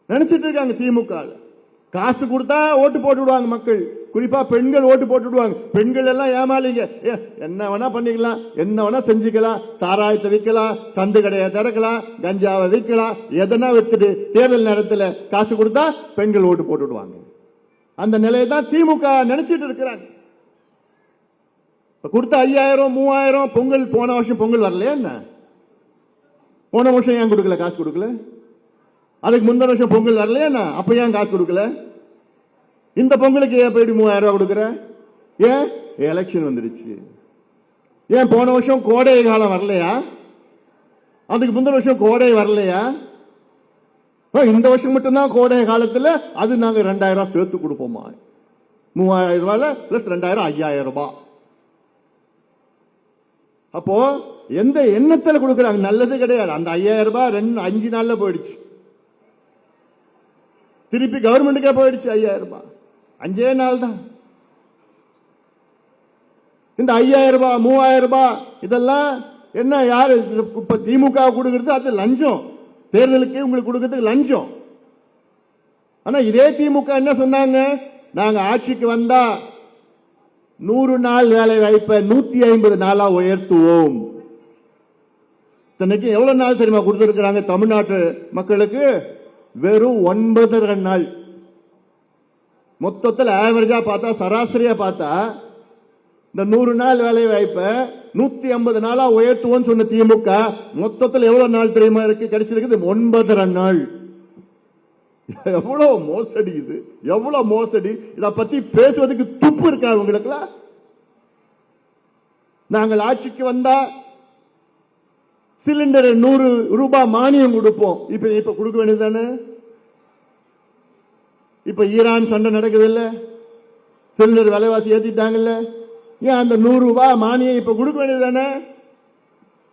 நினைச்சிட்டு இருக்காங்க. திமுக காசு கொடுத்தா ஓட்டு போட்டு விடுவாங்க மக்கள், குறிப்பா பெண்கள் ஓட்டு போட்டு விடுவாங்க. பெண்கள் எல்லாம் ஏமாளிங்க, என்ன வேணா பண்ணிக்கலாம், என்ன வேணா செஞ்சுக்கலாம், சாராயத்தை விற்கலாம், சந்து கடையை திறக்கலாம், கஞ்சாவை விற்கலாம், எதனா வித்துட்டு தேர்தல் நேரத்தில் காசு கொடுத்தா பெண்கள் ஓட்டு போட்டு விடுவாங்க. அந்த நிலையை தான் திமுக நினைச்சிட்டு இருக்கிறாங்க. கொடுத்த 5000 3000 பொங்கல், போன வருஷம் பொங்கல் வரலையா என்ன? போன வருஷம் ஏன் கொடுக்கல, காசு கொடுக்கல? அதுக்கு முந்தின வருஷம் பொங்கல் வரலையா என்ன? அப்ப ஏன் காசு கொடுக்கல? இந்த பொங்கலுக்கு ஏன் போயிட்டு 3000 ரூபாய் கொடுக்குற? ஏன்? எலெக்ஷன் வந்துருச்சு. ஏன் போன வருஷம் கோடை காலம் வரலையா? அதுக்கு முந்தின வருஷம் கோடை வரலையா? இந்த வருஷம் மட்டும்தான் கோடை காலத்தில் அது நாங்க 2000 ரூபாய் சேர்த்து கொடுப்போமா? 3000 ரூபாயில பிளஸ் 2000 5000 ரூபாய். அப்போ எந்த எண்ணத்தில் கொடுக்கறாங்க? நல்லது கிடையாது. அந்த 5000 ரூபாய் 5 நாள்ல போயிடுச்சு, திருப்பி கவர்மெண்ட்டுக்கே போயிடுச்சு. 5000 ரூபாய் 5 நாள் தான். இந்த 5000 ரூபாய் 3000 ரூபாய் இதெல்லாம் என்ன? யாரு இப்ப திமுக கொடுக்கிறது? அது லஞ்சம். தேர்தலுக்கு உங்களுக்கு கொடுக்கிறது லஞ்சம். ஆனா இதே திமுக என்ன சொன்னாங்க? நாங்க ஆட்சிக்கு வந்தா 100 நாள் வேலை வாய்ப்பை 150 நாளா உயர்த்துவோம். இன்னைக்கு எவ்வளவு நாள் தெரியுமா கொடுத்திருக்கிறாங்க தமிழ்நாட்டு மக்களுக்கு? வெறும் 9.5 நாள். மொத்தத்தில் ஆவரேஜா பார்த்தா, சராசரியா பார்த்தா, இந்த 100 நாள் வேலை வாய்ப்பை 150 நாளா உயர்த்துவோம் சொன்ன திமுக மொத்தத்தில் எவ்வளவு நாள் தெரியுமா இருக்கு கிடைச்சிருக்கு? 9.5 நாள். எவ்வளவு மோசடி இது, எவ்வளவு மோசடி! இத பத்தி பேசுவதற்கு துப்பு இருக்கா உங்களுக்கு? நாங்கள் ஆட்சிக்கு வந்தா சிலிண்டர் 100 ரூபாய் மானியம் கொடுப்போம். இப்ப கொடுக்க வேண்டியதுதானே? இப்ப ஈரான் சண்டை நடக்குது இல்ல, சிலிண்டர் விலைவாசி ஏத்திட்டாங்கல்ல, ஏன் அந்த 100 ரூபாய் மானியம் இப்ப கொடுக்க வேண்டியதுதானே?